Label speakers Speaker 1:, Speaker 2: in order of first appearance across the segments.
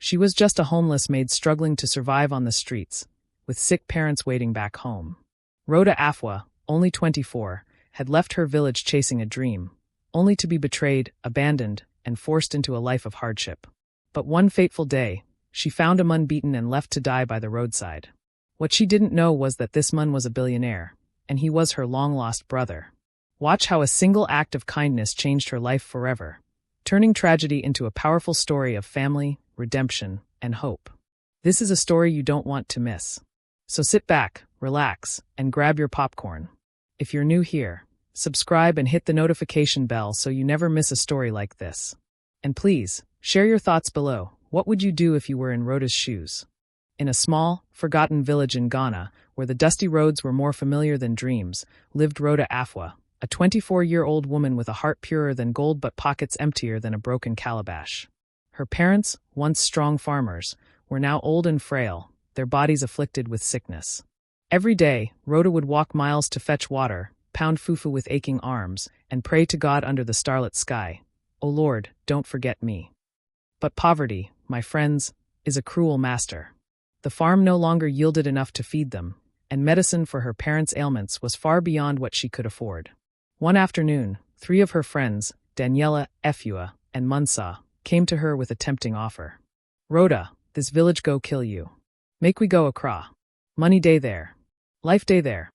Speaker 1: She was just a homeless maid struggling to survive on the streets, with sick parents waiting back home. Rhoda Afua, only 24, had left her village chasing a dream, only to be betrayed, abandoned, and forced into a life of hardship. But one fateful day, she found a man beaten and left to die by the roadside. What she didn't know was that this man was a billionaire, and he was her long-lost brother. Watch how a single act of kindness changed her life forever, turning tragedy into a powerful story of family, redemption, and hope. This is a story you don't want to miss. So sit back, relax, and grab your popcorn. If you're new here, subscribe and hit the notification bell so you never miss a story like this. And please, share your thoughts below. What would you do if you were in Rhoda's shoes? In a small, forgotten village in Ghana, where the dusty roads were more familiar than dreams, lived Rhoda Afua, a 24-year-old woman with a heart purer than gold but pockets emptier than a broken calabash. Her parents, once strong farmers, were now old and frail, their bodies afflicted with sickness. Every day, Rhoda would walk miles to fetch water, pound fufu with aching arms, and pray to God under the starlit sky, "O Lord, don't forget me." But poverty, my friends, is a cruel master. The farm no longer yielded enough to feed them, and medicine for her parents' ailments was far beyond what she could afford. One afternoon, 3 of her friends, Rhoda Afua, and Mansa, came to her with a tempting offer. "Rhoda, this village go kill you. Make we go across. Money day there. Life day there."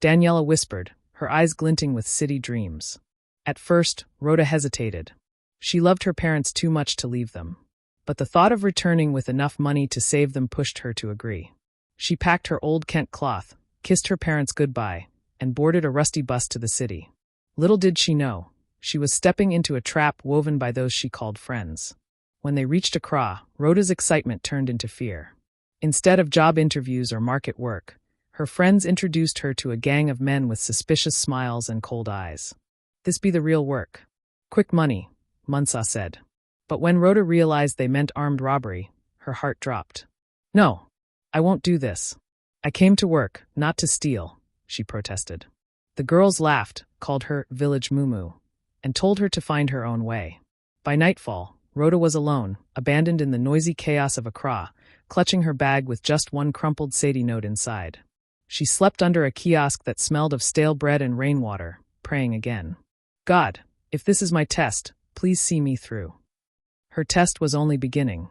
Speaker 1: Rhoda whispered, her eyes glinting with city dreams. At first, Rhoda hesitated. She loved her parents too much to leave them. But the thought of returning with enough money to save them pushed her to agree. She packed her old Kent cloth, kissed her parents goodbye, and boarded a rusty bus to the city. Little did she know, she was stepping into a trap woven by those she called friends. When they reached Accra, Rhoda's excitement turned into fear. Instead of job interviews or market work, her friends introduced her to a gang of men with suspicious smiles and cold eyes. "This be the real work. Quick money," Mansa said. But when Rhoda realized they meant armed robbery, her heart dropped. "No, I won't do this. I came to work, not to steal," she protested. The girls laughed, called her Village Mumu, and told her to find her own way. By nightfall, Rhoda was alone, abandoned in the noisy chaos of Accra, clutching her bag with just one crumpled Sadie note inside. She slept under a kiosk that smelled of stale bread and rainwater, praying again. "God, if this is my test, please see me through." Her test was only beginning.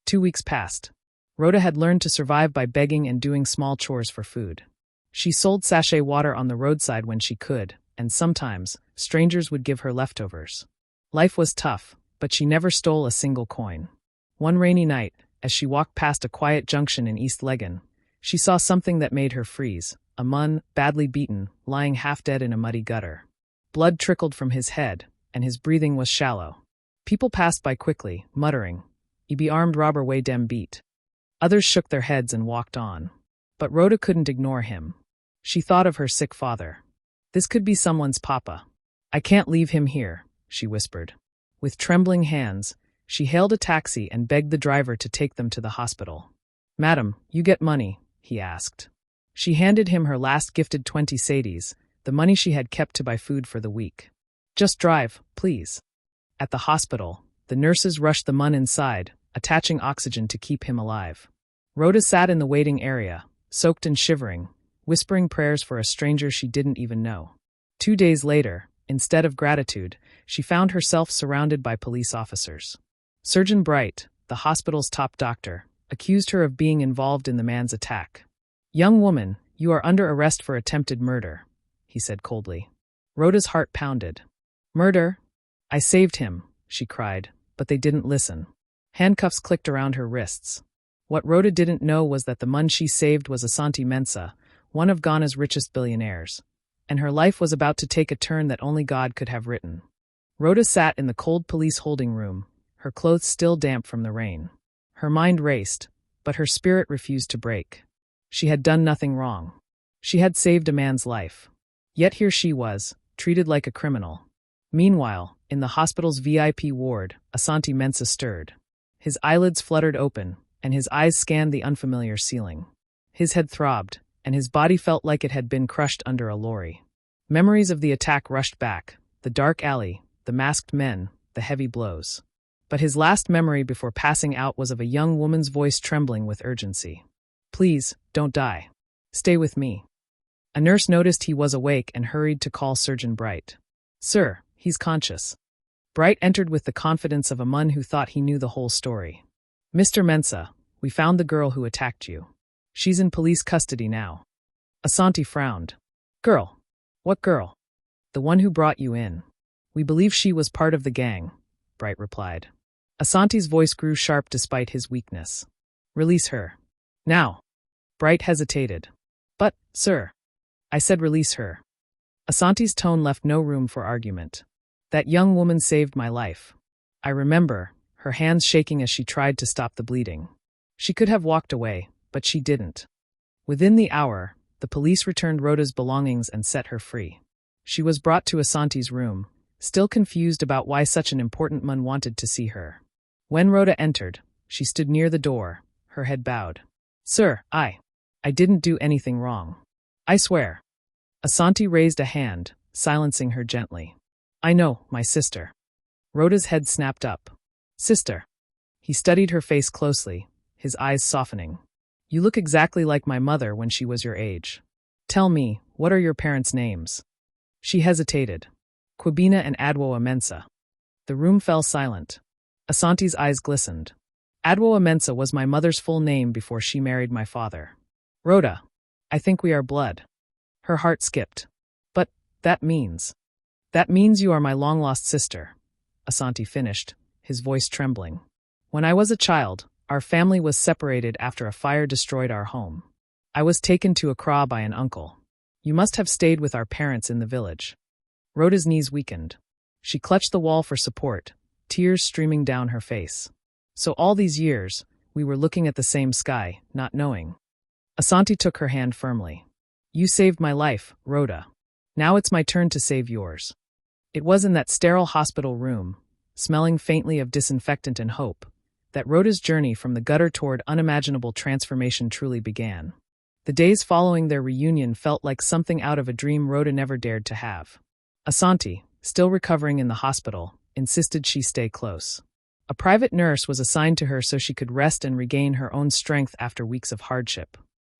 Speaker 1: 2 weeks passed. Rhoda had learned to survive by begging and doing small chores for food. She sold sachet water on the roadside when she could, and sometimes, strangers would give her leftovers. Life was tough, but she never stole a single coin. One rainy night, as she walked past a quiet junction in East Legon, she saw something that made her freeze, a man, badly beaten, lying half dead in a muddy gutter. Blood trickled from his head, and his breathing was shallow. People passed by quickly, muttering, "E be armed robber way dem beat." Others shook their heads and walked on. But Rhoda couldn't ignore him. She thought of her sick father. "This could be someone's papa. I can't leave him here," she whispered. With trembling hands, she hailed a taxi and begged the driver to take them to the hospital. "Madam, you get money?" he asked. She handed him her last gifted 20 sadies, the money she had kept to buy food for the week. "Just drive, please." At the hospital, the nurses rushed the man inside, attaching oxygen to keep him alive. Rhoda sat in the waiting area, soaked and shivering, whispering prayers for a stranger she didn't even know. 2 days later, instead of gratitude, she found herself surrounded by police officers. Surgeon Bright, the hospital's top doctor, accused her of being involved in the man's attack. "Young woman, you are under arrest for attempted murder," he said coldly. Rhoda's heart pounded. "Murder? I saved him," she cried, but they didn't listen. Handcuffs clicked around her wrists. What Rhoda didn't know was that the man she saved was Asante Mensah, one of Ghana's richest billionaires, and her life was about to take a turn that only God could have written. Rhoda sat in the cold police holding room, her clothes still damp from the rain. Her mind raced, but her spirit refused to break. She had done nothing wrong. She had saved a man's life. Yet here she was, treated like a criminal. Meanwhile, in the hospital's VIP ward, Asante Mensah stirred. His eyelids fluttered open, and his eyes scanned the unfamiliar ceiling. His head throbbed, and his body felt like it had been crushed under a lorry. Memories of the attack rushed back, the dark alley, the masked men, the heavy blows. But his last memory before passing out was of a young woman's voice trembling with urgency. "Please, don't die. Stay with me." A nurse noticed he was awake and hurried to call Surgeon Bright. "Sir, he's conscious." Bright entered with the confidence of a man who thought he knew the whole story. "Mr. Mensah, we found the girl who attacked you. She's in police custody now." Asante frowned. "Girl? What girl?" "The one who brought you in. We believe she was part of the gang," Bright replied. Asante's voice grew sharp despite his weakness. "Release her. Now." Bright hesitated. "But, sir." "I said release her." Asante's tone left no room for argument. "That young woman saved my life. I remember, her hands shaking as she tried to stop the bleeding. She could have walked away, but she didn't." Within the hour, the police returned Rhoda's belongings and set her free. She was brought to Asante's room, still confused about why such an important man wanted to see her. When Rhoda entered, she stood near the door, her head bowed. "Sir, I didn't do anything wrong. I swear." Asante raised a hand, silencing her gently. "I know, my sister." Rhoda's head snapped up. "Sister." He studied her face closely, his eyes softening. "You look exactly like my mother when she was your age. Tell me, what are your parents' names?" She hesitated. "Kwabena and Adwoa Mensah." The room fell silent. Asante's eyes glistened. "Adwoa Mensah was my mother's full name before she married my father." "Rhoda, I think we are blood." Her heart skipped. "But, that means you are my long-lost sister," Asante finished, his voice trembling. "When I was a child, our family was separated after a fire destroyed our home. I was taken to Accra by an uncle. You must have stayed with our parents in the village." Rhoda's knees weakened. She clutched the wall for support, tears streaming down her face. "So all these years, we were looking at the same sky, not knowing." Asante took her hand firmly. "You saved my life, Rhoda. Now it's my turn to save yours." It was in that sterile hospital room, smelling faintly of disinfectant and hope, that Rhoda's journey from the gutter toward unimaginable transformation truly began. The days following their reunion felt like something out of a dream Rhoda never dared to have. Asante, still recovering in the hospital, insisted she stay close. A private nurse was assigned to her so she could rest and regain her own strength after weeks of hardship.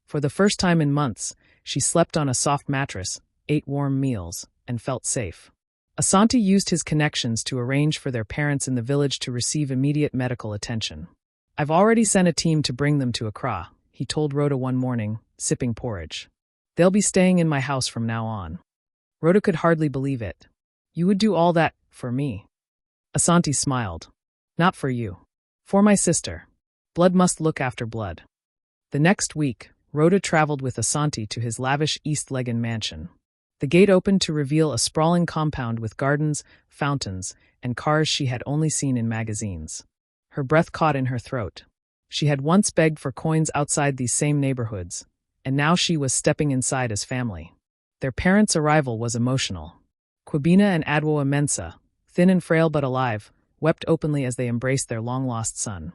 Speaker 1: For the first time in months, she slept on a soft mattress, ate warm meals, and felt safe. Asante used his connections to arrange for their parents in the village to receive immediate medical attention. "I've already sent a team to bring them to Accra," he told Rhoda one morning, sipping porridge. "They'll be staying in my house from now on." Rhoda could hardly believe it. "You would do all that, for me?" Asante smiled. "Not for you. For my sister. Blood must look after blood." The next week, Rhoda traveled with Asante to his lavish East Legon mansion. The gate opened to reveal a sprawling compound with gardens, fountains, and cars she had only seen in magazines. Her breath caught in her throat. She had once begged for coins outside these same neighborhoods, and now she was stepping inside as family. Their parents' arrival was emotional. Kwabena and Adwoa Mensah, thin and frail but alive, wept openly as they embraced their long-lost son.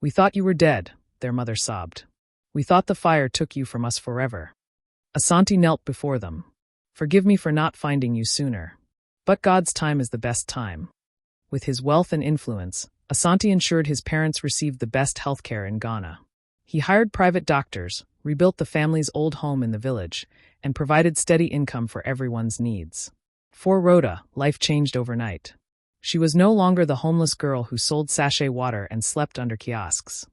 Speaker 1: "We thought you were dead," their mother sobbed. "We thought the fire took you from us forever." Asante knelt before them. "Forgive me for not finding you sooner. But God's time is the best time." With his wealth and influence, Asante ensured his parents received the best health care in Ghana. He hired private doctors, rebuilt the family's old home in the village, and provided steady income for everyone's needs. For Rhoda, life changed overnight. She was no longer the homeless girl who sold sachet water and slept under kiosks.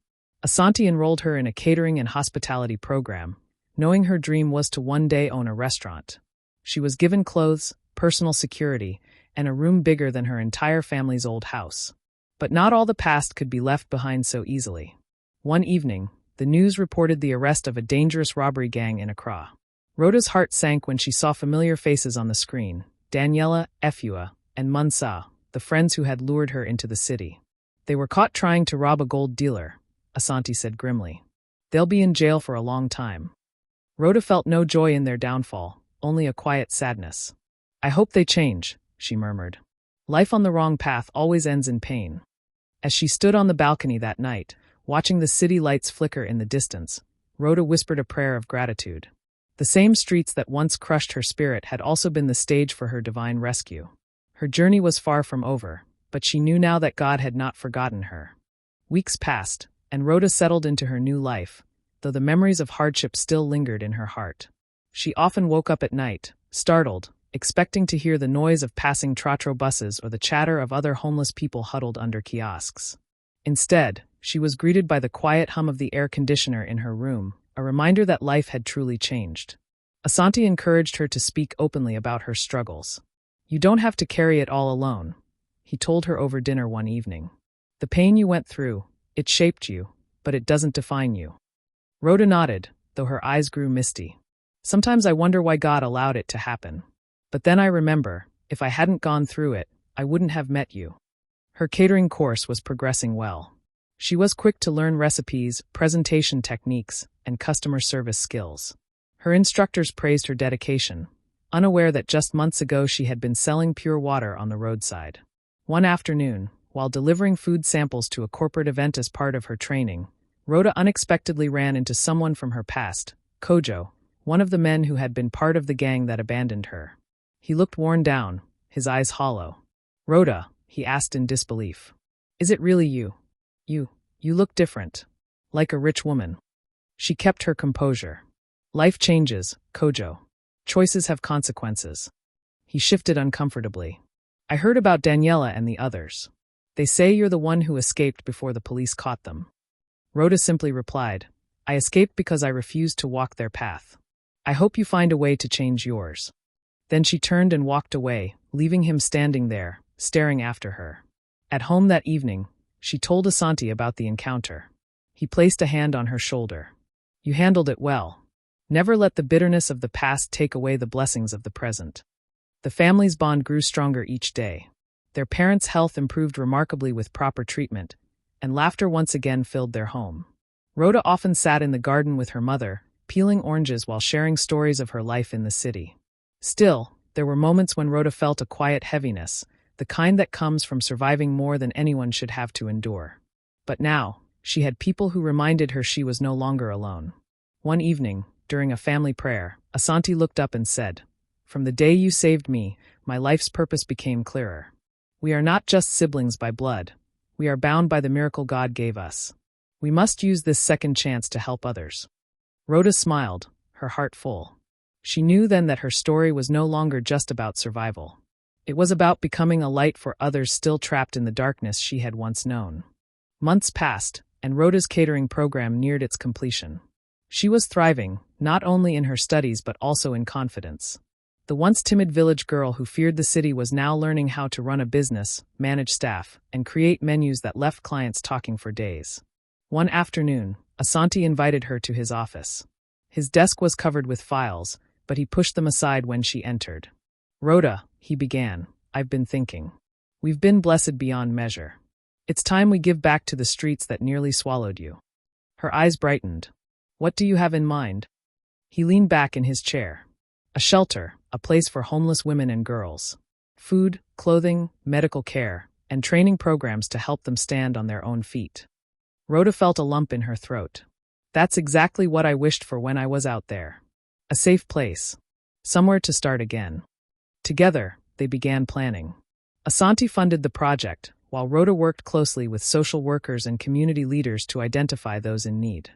Speaker 1: Asante enrolled her in a catering and hospitality program, knowing her dream was to one day own a restaurant. She was given clothes, personal security, and a room bigger than her entire family's old house. But not all the past could be left behind so easily. One evening, the news reported the arrest of a dangerous robbery gang in Accra. Rhoda's heart sank when she saw familiar faces on the screen: Rhoda Afua and Mensah, the friends who had lured her into the city. "They were caught trying to rob a gold dealer," Asante said grimly. "They'll be in jail for a long time." Rhoda felt no joy in their downfall, only a quiet sadness. "I hope they change," she murmured. "Life on the wrong path always ends in pain." As she stood on the balcony that night, watching the city lights flicker in the distance, Rhoda whispered a prayer of gratitude. The same streets that once crushed her spirit had also been the stage for her divine rescue. Her journey was far from over, but she knew now that God had not forgotten her. Weeks passed, and Rhoda settled into her new life, though the memories of hardship still lingered in her heart. She often woke up at night, startled, expecting to hear the noise of passing trotro buses or the chatter of other homeless people huddled under kiosks. Instead, she was greeted by the quiet hum of the air conditioner in her room, a reminder that life had truly changed. Asante encouraged her to speak openly about her struggles. "You don't have to carry it all alone," he told her over dinner one evening. "The pain you went through, it shaped you, but it doesn't define you." Rhoda nodded, though her eyes grew misty. "Sometimes I wonder why God allowed it to happen. But then I remember, if I hadn't gone through it, I wouldn't have met you." Her catering course was progressing well. She was quick to learn recipes, presentation techniques, and customer service skills. Her instructors praised her dedication, unaware that just months ago she had been selling pure water on the roadside. One afternoon, while delivering food samples to a corporate event as part of her training, Rhoda unexpectedly ran into someone from her past, Kojo, one of the men who had been part of the gang that abandoned her. He looked worn down, his eyes hollow. "Rhoda," he asked in disbelief. "Is it really you? You look different. Like a rich woman." She kept her composure. "Life changes, Kojo. Choices have consequences." He shifted uncomfortably. "I heard about Daniela and the others. They say you're the one who escaped before the police caught them." Rhoda simply replied, "I escaped because I refused to walk their path. I hope you find a way to change yours." Then she turned and walked away, leaving him standing there, staring after her. At home that evening, she told Asante about the encounter. He placed a hand on her shoulder. "You handled it well. Never let the bitterness of the past take away the blessings of the present." The family's bond grew stronger each day. Their parents' health improved remarkably with proper treatment, and laughter once again filled their home. Rhoda often sat in the garden with her mother, peeling oranges while sharing stories of her life in the city. Still, there were moments when Rhoda felt a quiet heaviness, the kind that comes from surviving more than anyone should have to endure. But now, she had people who reminded her she was no longer alone. One evening, during a family prayer, Asante looked up and said, "From the day you saved me, my life's purpose became clearer. We are not just siblings by blood. We are bound by the miracle God gave us. We must use this second chance to help others." Rhoda smiled, her heart full. She knew then that her story was no longer just about survival. It was about becoming a light for others still trapped in the darkness she had once known. Months passed, and Rhoda's catering program neared its completion. She was thriving, not only in her studies but also in confidence. The once timid village girl who feared the city was now learning how to run a business, manage staff, and create menus that left clients talking for days. One afternoon, Asante invited her to his office. His desk was covered with files, but he pushed them aside when she entered. "Rhoda," he began, "I've been thinking. We've been blessed beyond measure. It's time we give back to the streets that nearly swallowed you." Her eyes brightened. "What do you have in mind?" He leaned back in his chair. "A shelter, a place for homeless women and girls. Food, clothing, medical care, and training programs to help them stand on their own feet." Rhoda felt a lump in her throat. "That's exactly what I wished for when I was out there. A safe place. Somewhere to start again." Together, they began planning. Asante funded the project, while Rhoda worked closely with social workers and community leaders to identify those in need.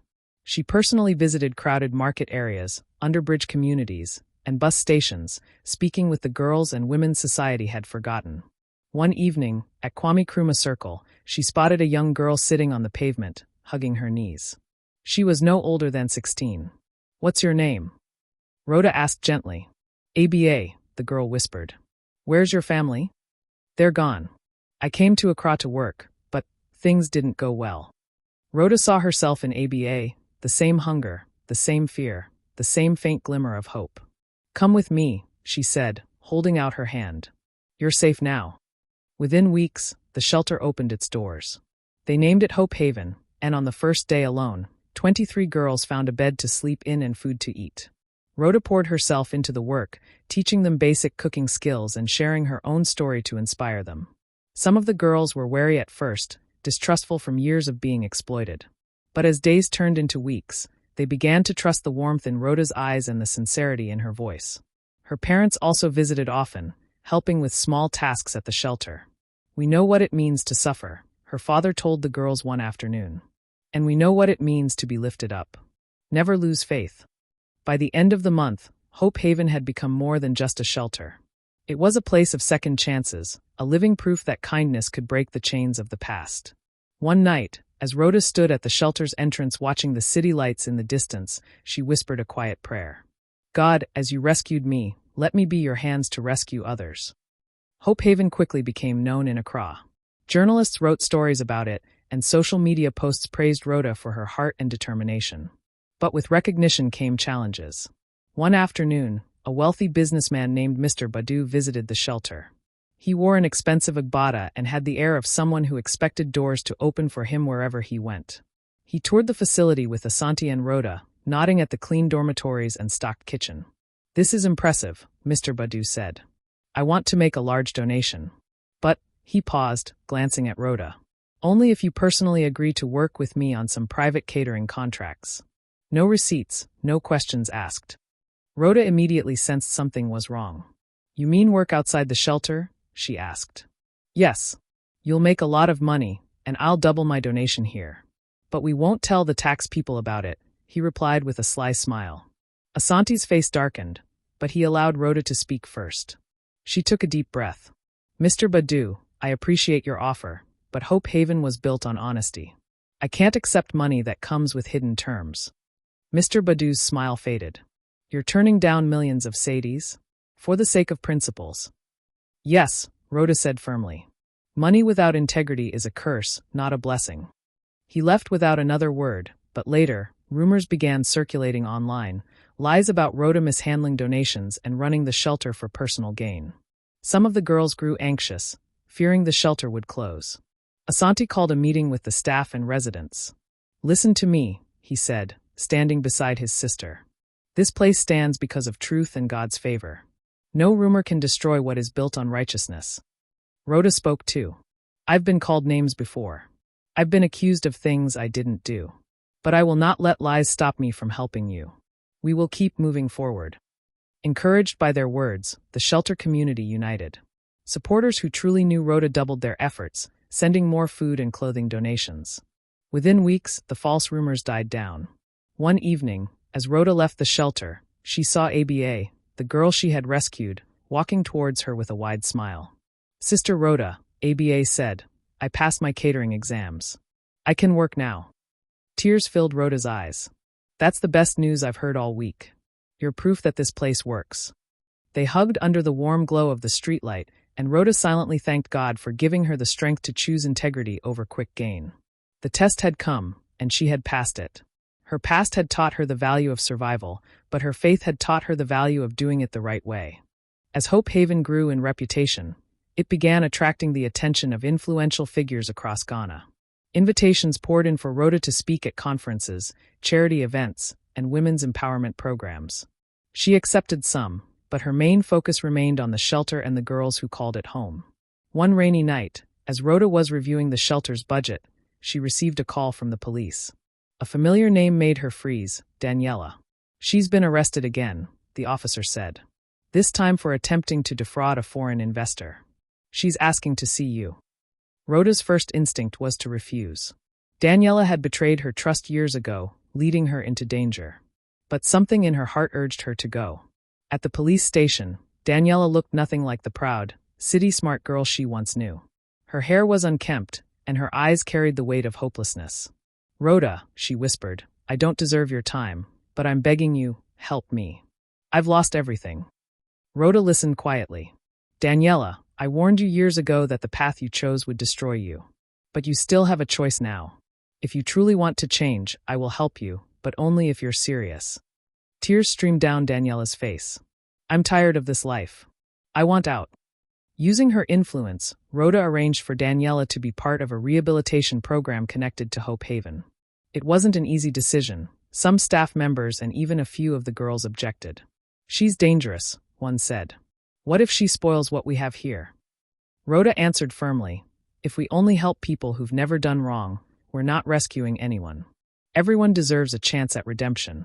Speaker 1: She personally visited crowded market areas, underbridge communities, and bus stations, speaking with the girls and women's society had forgotten. One evening, at Kwame Nkrumah Circle, she spotted a young girl sitting on the pavement, hugging her knees. She was no older than 16. "What's your name?" Rhoda asked gently. "ABA," the girl whispered. "Where's your family?" "They're gone. I came to Accra to work, but things didn't go well." Rhoda saw herself in ABA, the same hunger, the same fear, the same faint glimmer of hope. "Come with me," she said, holding out her hand. "You're safe now." Within weeks, the shelter opened its doors. They named it Hope Haven, and on the first day alone, 23 girls found a bed to sleep in and food to eat. Rhoda poured herself into the work, teaching them basic cooking skills and sharing her own story to inspire them. Some of the girls were wary at first, distrustful from years of being exploited. But as days turned into weeks, they began to trust the warmth in Rhoda's eyes and the sincerity in her voice. Her parents also visited often, helping with small tasks at the shelter. "We know what it means to suffer," her father told the girls one afternoon. "And we know what it means to be lifted up. Never lose faith." By the end of the month, Hope Haven had become more than just a shelter. It was a place of second chances, a living proof that kindness could break the chains of the past. One night, as Rhoda stood at the shelter's entrance watching the city lights in the distance, she whispered a quiet prayer. "God, as you rescued me, let me be your hands to rescue others." Hope Haven quickly became known in Accra. Journalists wrote stories about it, and social media posts praised Rhoda for her heart and determination. But with recognition came challenges. One afternoon, a wealthy businessman named Mr. Badu visited the shelter. He wore an expensive agbada and had the air of someone who expected doors to open for him wherever he went. He toured the facility with Asante and Rhoda, nodding at the clean dormitories and stocked kitchen. "This is impressive," Mr. Badu said. "I want to make a large donation. But," he paused, glancing at Rhoda, "only if you personally agree to work with me on some private catering contracts. No receipts, no questions asked." Rhoda immediately sensed something was wrong. "You mean work outside the shelter?" she asked. "Yes. You'll make a lot of money, and I'll double my donation here. But we won't tell the tax people about it," he replied with a sly smile. Asante's face darkened, but he allowed Rhoda to speak first. She took a deep breath. "Mr. Badu, I appreciate your offer, but Hope Haven was built on honesty. I can't accept money that comes with hidden terms." Mr. Badu's smile faded. "You're turning down millions of Sadies? For the sake of principles?" "Yes," Rhoda said firmly. "Money without integrity is a curse, not a blessing." He left without another word, but later, rumors began circulating online, lies about Rhoda mishandling donations and running the shelter for personal gain. Some of the girls grew anxious, fearing the shelter would close. Asante called a meeting with the staff and residents. "Listen to me," he said, standing beside his sister. "This place stands because of truth and God's favor. No rumor can destroy what is built on righteousness." Rhoda spoke too. "I've been called names before. I've been accused of things I didn't do. But I will not let lies stop me from helping you. We will keep moving forward." Encouraged by their words, the shelter community united. Supporters who truly knew Rhoda doubled their efforts, sending more food and clothing donations. Within weeks, the false rumors died down. One evening, as Rhoda left the shelter, she saw Aba, the girl she had rescued, walking towards her with a wide smile. "Sister Rhoda," Aba said, "I passed my catering exams. I can work now." Tears filled Rhoda's eyes. "That's the best news I've heard all week. You're proof that this place works." They hugged under the warm glow of the streetlight, and Rhoda silently thanked God for giving her the strength to choose integrity over quick gain. The test had come, and she had passed it. Her past had taught her the value of survival, but her faith had taught her the value of doing it the right way. As Hope Haven grew in reputation, it began attracting the attention of influential figures across Ghana. Invitations poured in for Rhoda to speak at conferences, charity events, and women's empowerment programs. She accepted some, but her main focus remained on the shelter and the girls who called it home. One rainy night, as Rhoda was reviewing the shelter's budget, she received a call from the police. A familiar name made her freeze, Daniela. "She's been arrested again," the officer said. "This time for attempting to defraud a foreign investor. She's asking to see you." Rhoda's first instinct was to refuse. Daniela had betrayed her trust years ago, leading her into danger. But something in her heart urged her to go. At the police station, Daniela looked nothing like the proud, city-smart girl she once knew. Her hair was unkempt, and her eyes carried the weight of hopelessness. "Rhoda," she whispered, "I don't deserve your time, but I'm begging you, help me. I've lost everything." Rhoda listened quietly. "Daniela, I warned you years ago that the path you chose would destroy you. But you still have a choice now. If you truly want to change, I will help you, but only if you're serious." Tears streamed down Daniela's face. "I'm tired of this life. I want out." Using her influence, Rhoda arranged for Daniela to be part of a rehabilitation program connected to Hope Haven. It wasn't an easy decision. Some staff members and even a few of the girls objected. "She's dangerous," one said. "What if she spoils what we have here?" Rhoda answered firmly, "If we only help people who've never done wrong, we're not rescuing anyone. Everyone deserves a chance at redemption."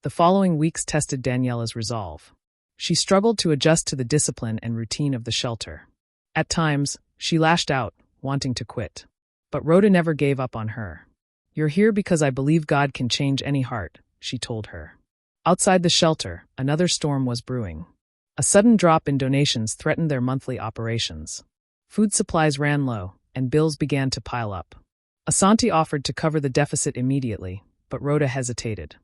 Speaker 1: The following weeks tested Daniela's resolve. She struggled to adjust to the discipline and routine of the shelter. At times, She lashed out, wanting to quit. But Rhoda never gave up on her. "You're here because I believe God can change any heart," she told her. Outside the shelter, another storm was brewing. A sudden drop in donations threatened their monthly operations. Food supplies ran low, and bills began to pile up. Asante offered to cover the deficit immediately, but Rhoda hesitated.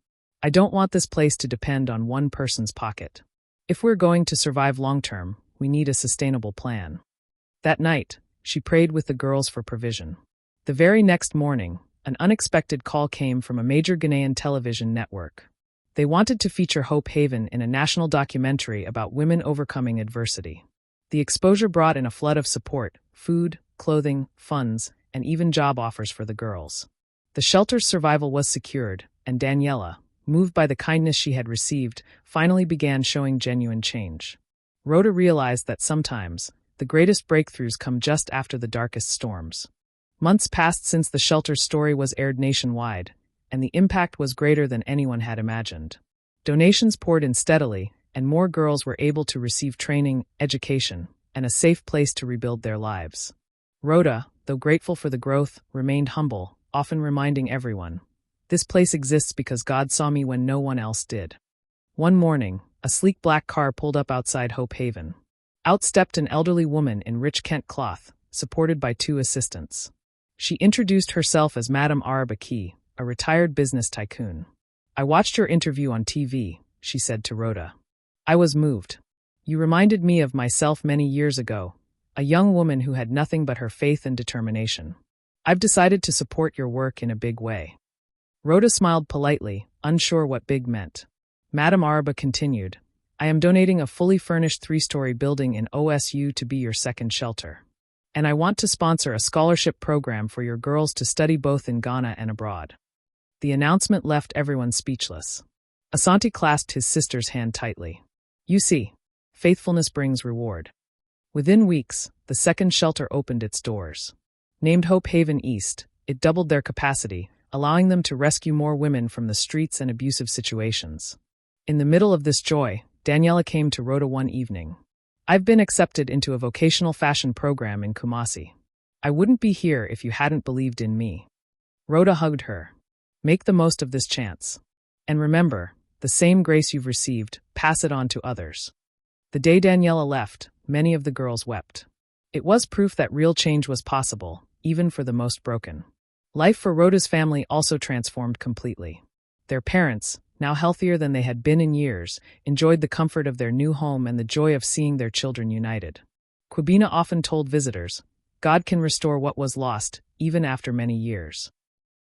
Speaker 1: "I don't want this place to depend on one person's pocket. If we're going to survive long-term, we need a sustainable plan." That night, she prayed with the girls for provision. The very next morning, an unexpected call came from a major Ghanaian television network. They wanted to feature Hope Haven in a national documentary about women overcoming adversity. The exposure brought in a flood of support: food, clothing, funds, and even job offers for the girls. The shelter's survival was secured, and Daniela, moved by the kindness she had received, finally began showing genuine change. Rhoda realized that sometimes, the greatest breakthroughs come just after the darkest storms. Months passed since the shelter's story was aired nationwide, and the impact was greater than anyone had imagined. Donations poured in steadily, and more girls were able to receive training, education, and a safe place to rebuild their lives. Rhoda, though grateful for the growth, remained humble, often reminding everyone, "This place exists because God saw me when no one else did." One morning, a sleek black car pulled up outside Hope Haven. Out stepped an elderly woman in rich Kent cloth, supported by two assistants. She introduced herself as Madame Arabaki, a retired business tycoon. "I watched your interview on TV," she said to Rhoda. "I was moved. You reminded me of myself many years ago, a young woman who had nothing but her faith and determination. I've decided to support your work in a big way." Rhoda smiled politely, unsure what big meant. Madame Araba continued, "I am donating a fully furnished 3-story building in OSU to be your second shelter. And I want to sponsor a scholarship program for your girls to study both in Ghana and abroad." The announcement left everyone speechless. Asante clasped his sister's hand tightly. "You see, faithfulness brings reward." Within weeks, the second shelter opened its doors. Named Hope Haven East, it doubled their capacity, allowing them to rescue more women from the streets and abusive situations. In the middle of this joy, Daniela came to Rhoda one evening. "I've been accepted into a vocational fashion program in Kumasi. I wouldn't be here if you hadn't believed in me." Rhoda hugged her. "Make the most of this chance. And remember, the same grace you've received, pass it on to others." The day Daniela left, many of the girls wept. It was proof that real change was possible, even for the most broken. Life for Rhoda's family also transformed completely. Their parents, now healthier than they had been in years, enjoyed the comfort of their new home and the joy of seeing their children united. Kwabena often told visitors, "God can restore what was lost, even after many years."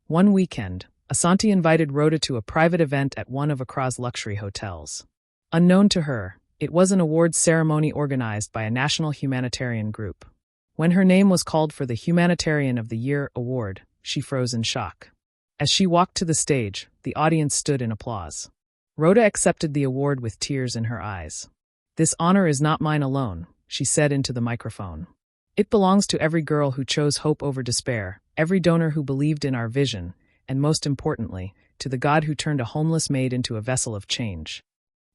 Speaker 1: One weekend, Asante invited Rhoda to a private event at one of Accra's luxury hotels. Unknown to her, it was an awards ceremony organized by a national humanitarian group. When her name was called for the Humanitarian of the Year award, she froze in shock. As she walked to the stage, the audience stood in applause. Rhoda accepted the award with tears in her eyes. "This honor is not mine alone," she said into the microphone. "It belongs to every girl who chose hope over despair, every donor who believed in our vision, and most importantly, to the God who turned a homeless maid into a vessel of change."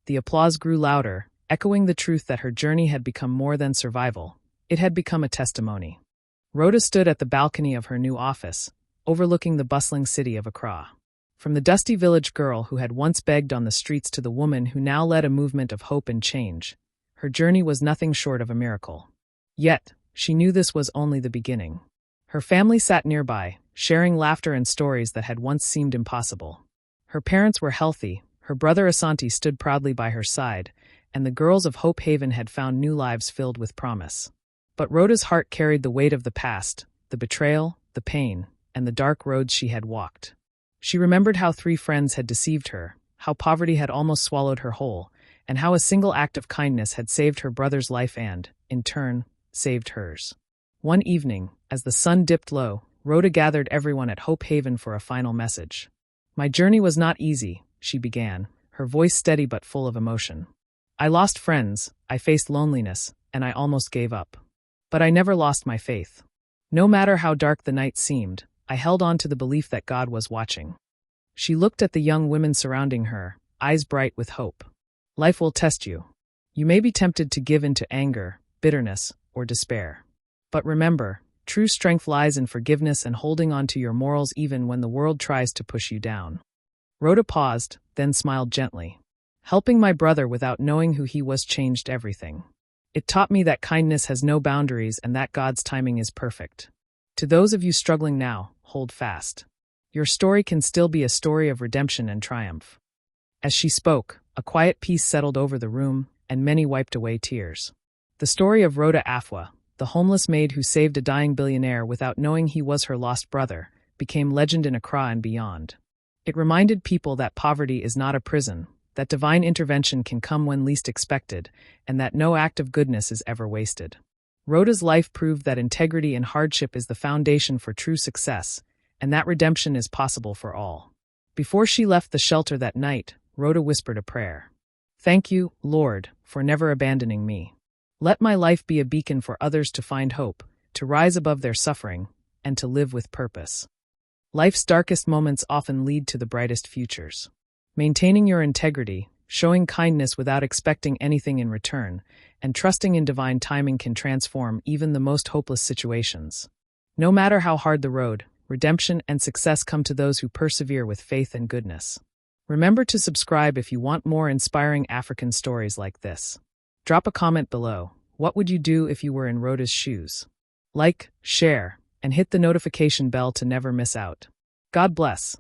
Speaker 1: The applause grew louder, echoing the truth that her journey had become more than survival. It had become a testimony. Rhoda stood at the balcony of her new office, overlooking the bustling city of Accra. From the dusty village girl who had once begged on the streets to the woman who now led a movement of hope and change, her journey was nothing short of a miracle. Yet, she knew this was only the beginning. Her family sat nearby, sharing laughter and stories that had once seemed impossible. Her parents were healthy, her brother Asante stood proudly by her side, and the girls of Hope Haven had found new lives filled with promise. But Rhoda's heart carried the weight of the past, the betrayal, the pain, and the dark roads she had walked. She remembered how 3 friends had deceived her, how poverty had almost swallowed her whole, and how a single act of kindness had saved her brother's life and, in turn, saved hers. One evening, as the sun dipped low, Rhoda gathered everyone at Hope Haven for a final message. "My journey was not easy," she began, her voice steady but full of emotion. "I lost friends, I faced loneliness, and I almost gave up. But I never lost my faith. No matter how dark the night seemed, I held on to the belief that God was watching." She looked at the young women surrounding her, eyes bright with hope. "Life will test you. You may be tempted to give in to anger, bitterness, or despair. But remember, true strength lies in forgiveness and holding on to your morals even when the world tries to push you down. Rhoda paused, then smiled gently. Helping my brother without knowing who he was changed everything. It taught me that kindness has no boundaries and that God's timing is perfect. To those of you struggling now, hold fast. Your story can still be a story of redemption and triumph. As she spoke, a quiet peace settled over the room, and many wiped away tears. The story of Rhoda Afua, the homeless maid who saved a dying billionaire without knowing he was her lost brother, became legend in Accra and beyond. It reminded people that poverty is not a prison, that divine intervention can come when least expected, and that no act of goodness is ever wasted. Rhoda's life proved that integrity in hardship is the foundation for true success, and that redemption is possible for all. Before she left the shelter that night, Rhoda whispered a prayer. Thank you, Lord, for never abandoning me. Let my life be a beacon for others to find hope, to rise above their suffering, and to live with purpose. Life's darkest moments often lead to the brightest futures. Maintaining your integrity, showing kindness without expecting anything in return, and trusting in divine timing can transform even the most hopeless situations. No matter how hard the road, redemption and success come to those who persevere with faith and goodness. Remember to subscribe if you want more inspiring African stories like this. Drop a comment below. What would you do if you were in Rhoda's shoes? Like, share, and hit the notification bell to never miss out. God bless.